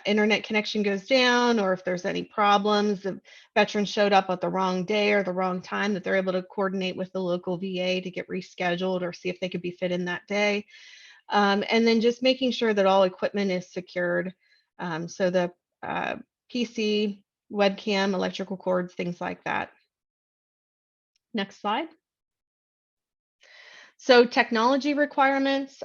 internet connection goes down, or if there's any problems, the veteran showed up at the wrong day or the wrong time, that they're able to coordinate with the local VA to get rescheduled or see if they could be fit in that day. And then just making sure that all equipment is secured. So the PC, webcam, electrical cords, things like that. Next slide. So technology requirements,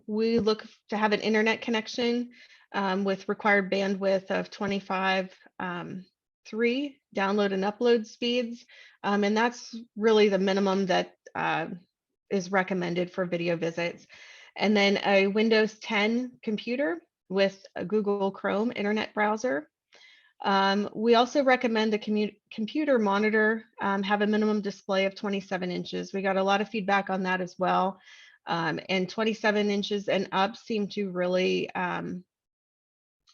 we look to have an internet connection with required bandwidth of 25.3 download and upload speeds. And that's really the minimum that is recommended for video visits. And then a Windows 10 computer with a Google Chrome internet browser. We also recommend the computer monitor have a minimum display of 27 inches. We got a lot of feedback on that as well. And 27 inches and up seem to really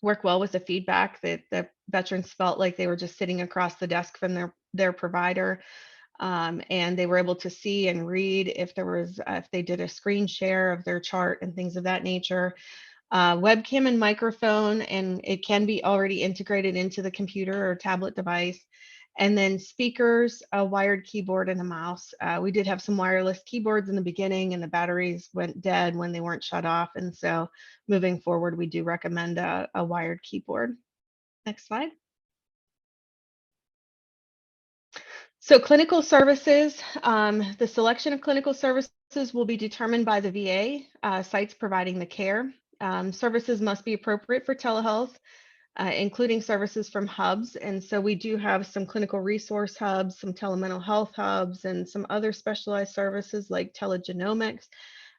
work well with the feedback that the veterans felt like they were just sitting across the desk from their provider. And they were able to see and read if they did a screen share of their chart and things of that nature. Webcam and microphone, and it can be already integrated into the computer or tablet device. And then speakers, a wired keyboard, and a mouse. We did have some wireless keyboards in the beginning, and the batteries went dead when they weren't shut off. And so moving forward, we do recommend a wired keyboard. Next slide. So clinical services, the selection of clinical services will be determined by the VA sites providing the care. Services must be appropriate for telehealth, including services from hubs. And so we do have some clinical resource hubs, some telemental health hubs, and some other specialized services like telegenomics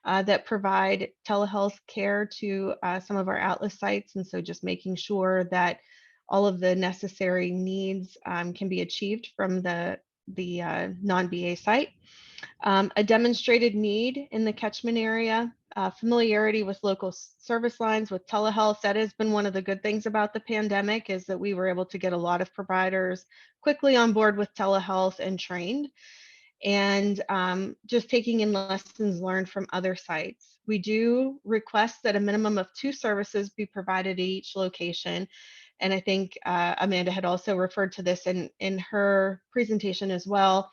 that provide telehealth care to some of our Atlas sites. And so just making sure that all of the necessary needs can be achieved from the non-VA site. A demonstrated need in the catchment area, familiarity with local service lines with telehealth. That has been one of the good things about the pandemic, is that we were able to get a lot of providers quickly on board with telehealth and trained, and just taking in lessons learned from other sites. We do request that a minimum of 2 services be provided at each location. And I think Amanda had also referred to this in her presentation as well.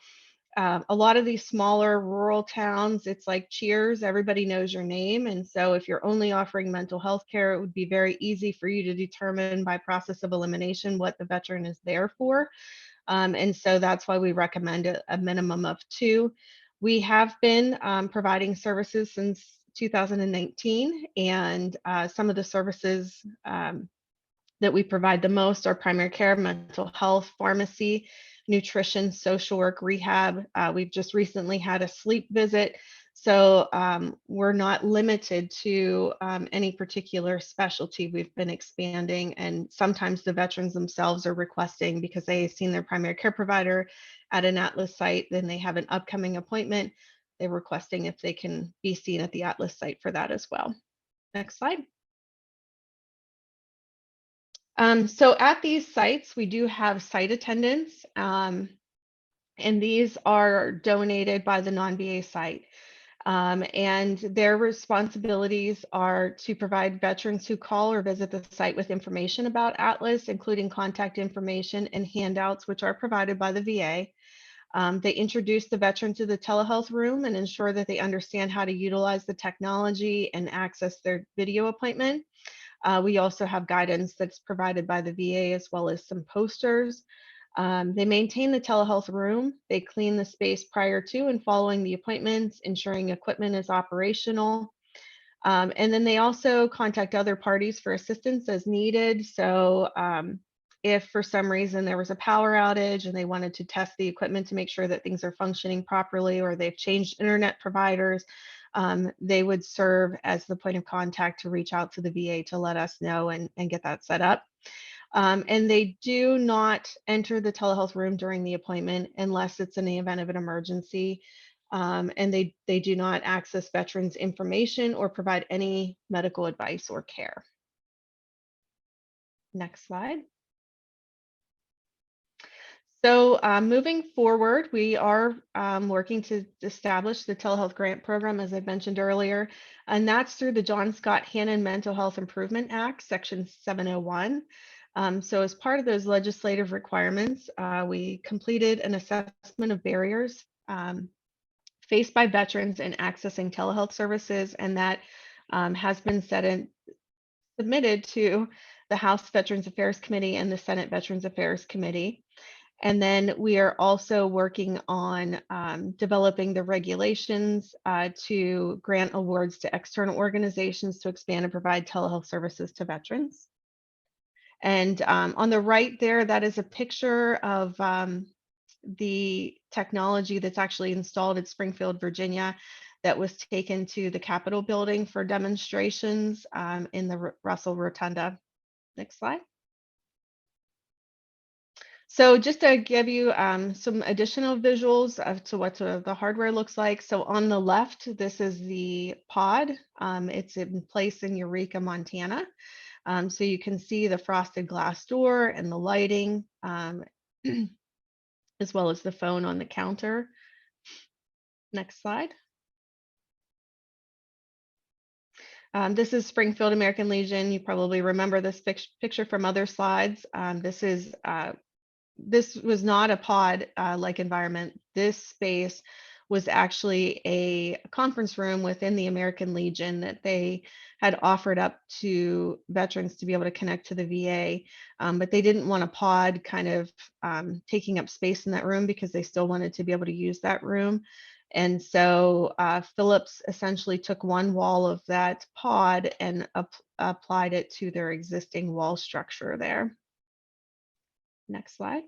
A lot of these smaller rural towns, it's like Cheers, everybody knows your name. And so if you're only offering mental health care, it would be very easy for you to determine by process of elimination what the veteran is there for. And so that's why we recommend a minimum of 2. We have been providing services since 2019, and some of the services that we provide the most are primary care, mental health, pharmacy, nutrition, social work, rehab. We've just recently had a sleep visit. So we're not limited to any particular specialty. We've been expanding, and sometimes the veterans themselves are requesting, because they've seen their primary care provider at an Atlas site, then they have an upcoming appointment. They're requesting if they can be seen at the Atlas site for that as well. Next slide. So at these sites, we do have site attendants, and these are donated by the non-VA site. And their responsibilities are to provide veterans who call or visit the site with information about Atlas, including contact information and handouts, which are provided by the VA. They introduce the veteran to the telehealth room and ensure that they understand how to utilize the technology and access their video appointment. We also have guidance that's provided by the VA, as well as some posters. They maintain the telehealth room. They clean the space prior to and following the appointments, ensuring equipment is operational. And then they also contact other parties for assistance as needed. So if for some reason there was a power outage and they wanted to test the equipment to make sure that things are functioning properly, or they've changed internet providers, they would serve as the point of contact to reach out to the VA to let us know and get that set up. And they do not enter the telehealth room during the appointment unless it's in the event of an emergency. And they do not access veterans' information or provide any medical advice or care. Next slide. So moving forward, we are working to establish the telehealth grant program, as I mentioned earlier, and that's through the John Scott Hannon Mental Health Improvement Act, Section 701. So as part of those legislative requirements, we completed an assessment of barriers faced by veterans in accessing telehealth services, and that has been submitted to the House Veterans Affairs Committee and the Senate Veterans Affairs Committee. And then we are also working on developing the regulations to grant awards to external organizations to expand and provide telehealth services to veterans. And on the right there, that is a picture of the technology that's actually installed at Springfield, Virginia, that was taken to the Capitol building for demonstrations in the Russell Rotunda. Next slide. So just to give you some additional visuals as to what the hardware looks like. So on the left, this is the pod. It's in place in Eureka, Montana. So you can see the frosted glass door and the lighting, as well as the phone on the counter. Next slide. This is Springfield American Legion. You probably remember this picture from other slides. This was not a pod-like environment. This space was actually a conference room within the American Legion that they had offered up to veterans to be able to connect to the VA, but they didn't want a pod kind of taking up space in that room, because they still wanted to be able to use that room. And so Philips essentially took one wall of that pod and applied it to their existing wall structure there. Next slide.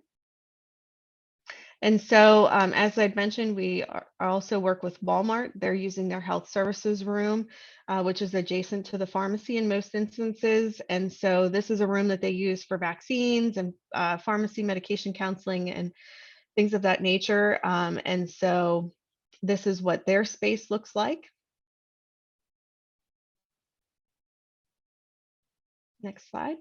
And so, as I'd mentioned, we also work with Walmart. They're using their health services room, which is adjacent to the pharmacy in most instances. And so this is a room that they use for vaccines and pharmacy medication counseling and things of that nature. And so this is what their space looks like. Next slide.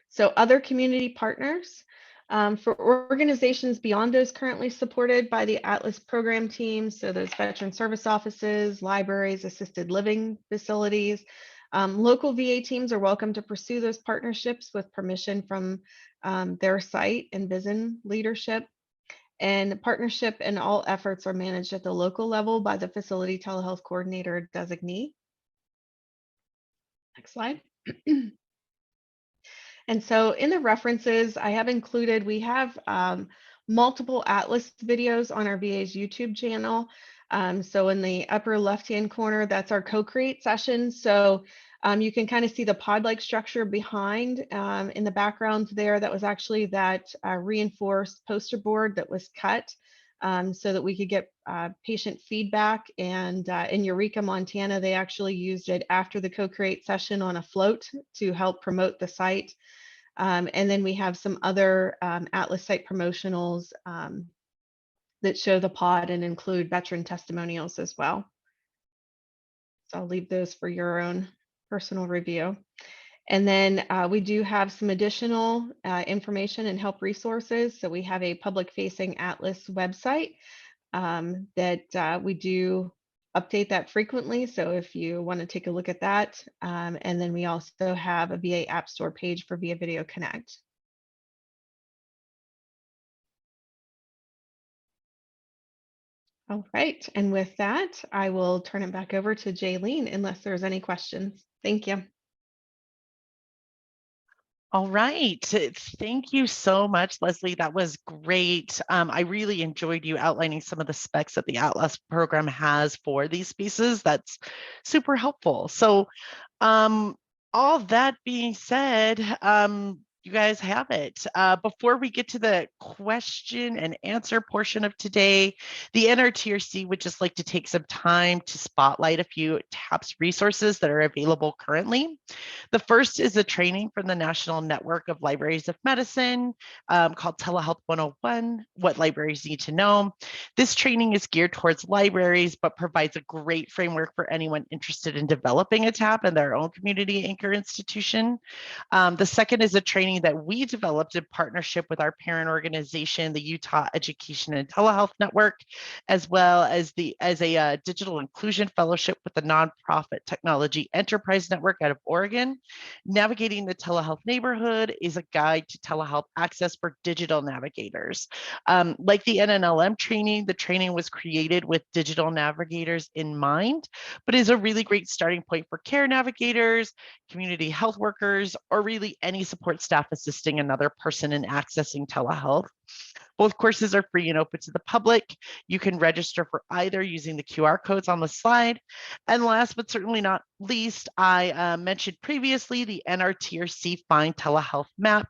So other community partners. For organizations beyond those currently supported by the Atlas program team, so those veteran service offices, libraries, assisted living facilities, local VA teams are welcome to pursue those partnerships with permission from their site and VISN leadership. And partnership and all efforts are managed at the local level by the facility telehealth coordinator designee. Next slide. And so in the references, I have included, we have multiple Atlas videos on our VA's YouTube channel. So in the upper left-hand corner, that's our co-create session. So you can kind of see the pod-like structure behind in the background there. That was actually that reinforced poster board that was cut so that we could get patient feedback. And in Eureka, Montana, they actually used it after the co-create session on a float to help promote the site. And then we have some other Atlas site promotionals that show the pod and include veteran testimonials as well. So I'll leave those for your own personal review. And then we do have some additional information and help resources. So we have a public-facing Atlas website that we do update that frequently. So if you want to take a look at that, and then we also have a VA App Store page for VA Video Connect. All right, and with that, I will turn it back over to Jaylene unless there's any questions. Thank you. All right. Thank you so much, Leslie. That was great. I really enjoyed you outlining some of the specs that the Atlas program has for these spaces. That's super helpful. So all that being said, you guys have it. Before we get to the question and answer portion of today, the NRTRC would just like to take some time to spotlight a few TAPS resources that are available currently. The first is a training from the National Network of Libraries of Medicine called Telehealth 101, What Libraries Need to Know. This training is geared towards libraries, but provides a great framework for anyone interested in developing a TAP in their own community anchor institution. The second is a training that we developed in partnership with our parent organization, the Utah Education and Telehealth Network, as well as a digital inclusion fellowship with the nonprofit Technology Enterprise Network out of Oregon. Navigating the Telehealth Neighborhood is a guide to telehealth access for digital navigators. Like the NNLM training, the training was created with digital navigators in mind, but is a really great starting point for care navigators, community health workers, or really any support staff assisting another person in accessing telehealth. Both courses are free and open to the public. You can register for either using the QR codes on the slide. And last but certainly not least, I mentioned previously the NRTRC Find Telehealth Map,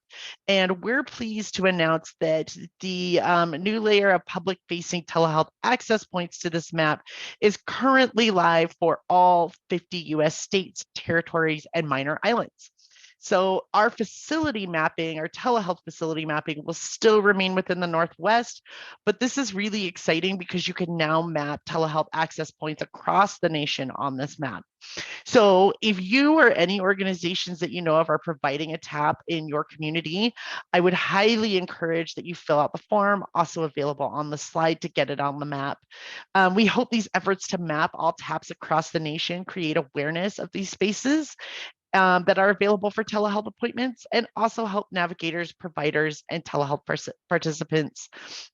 and we're pleased to announce that the new layer of public-facing telehealth access points to this map is currently live for all 50 US states, territories, and minor islands. So our facility mapping, our telehealth facility mapping will still remain within the Northwest, but this is really exciting because you can now map telehealth access points across the nation on this map. So if you or any organizations that you know of are providing a TAP in your community, I would highly encourage that you fill out the form, also available on the slide to get it on the map. We hope these efforts to map all TAPs across the nation create awareness of these spaces that are available for telehealth appointments, and also help navigators, providers, and telehealth participants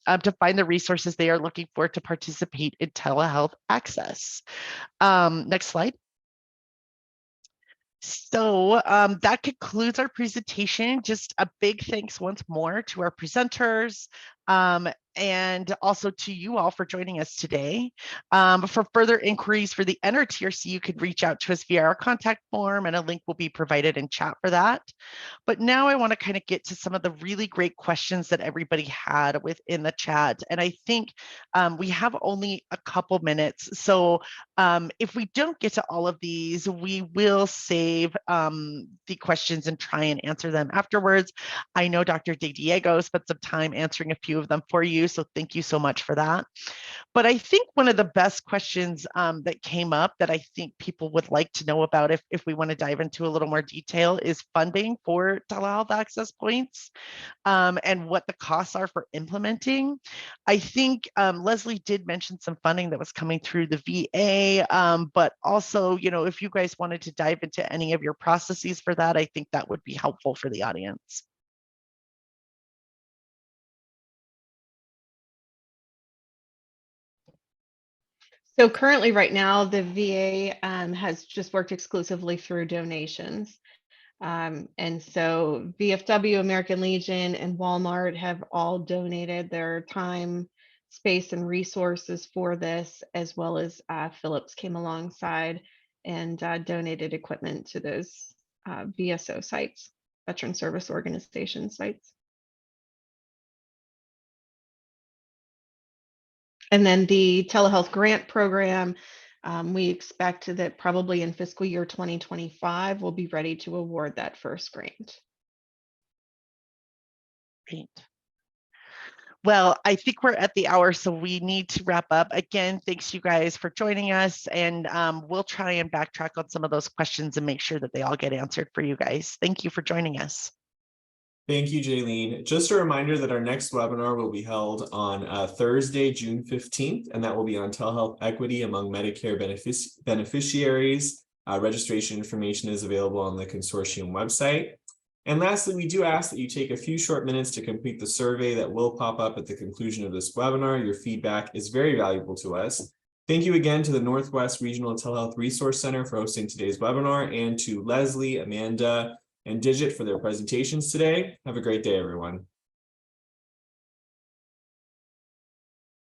to find the resources they are looking for to participate in telehealth access. Next slide. So that concludes our presentation. Just a big thanks once more to our presenters and also to you all for joining us today. For further inquiries for the NRTRC, you could reach out to us via our contact form, and a link will be provided in chat for that. But now I want to kind of get to some of the really great questions that everybody had within the chat. And I think we have only a couple minutes. So if we don't get to all of these, we will save the questions and try and answer them afterwards. I know Dr. DeDiego spent some time answering a few of them for you, so thank you so much for that. But I think one of the best questions that came up that I think people would like to know about if we want to dive into a little more detail is funding for telehealth access points and what the costs are for implementing. I think Leslie did mention some funding that was coming through the VA, but also, you know, if you guys wanted to dive into any of your processes for that, I think that would be helpful for the audience. So currently right now, the VA has just worked exclusively through donations. And so VFW, American Legion, and Walmart have all donated their time, space, and resources for this, as well as Philips came alongside and donated equipment to those VSO sites, Veteran Service Organization sites. And then the telehealth grant program, we expect that probably in fiscal year 2025, we'll be ready to award that first grant. Great. Well, I think we're at the hour, so we need to wrap up. Again, thanks you guys for joining us, and we'll try and backtrack on some of those questions and make sure that they all get answered for you guys. Thank you for joining us. Thank you, Jaylene. Just a reminder that our next webinar will be held on Thursday, June 15th, and that will be on telehealth equity among Medicare beneficiaries. Registration information is available on the consortium website. And lastly, we do ask that you take a few short minutes to complete the survey that will pop up at the conclusion of this webinar. Your feedback is very valuable to us. Thank you again to the Northwest Regional Telehealth Resource Center for hosting today's webinar, and to Leslie, Amanda, and Didgette for their presentations today. Have a great day, everyone.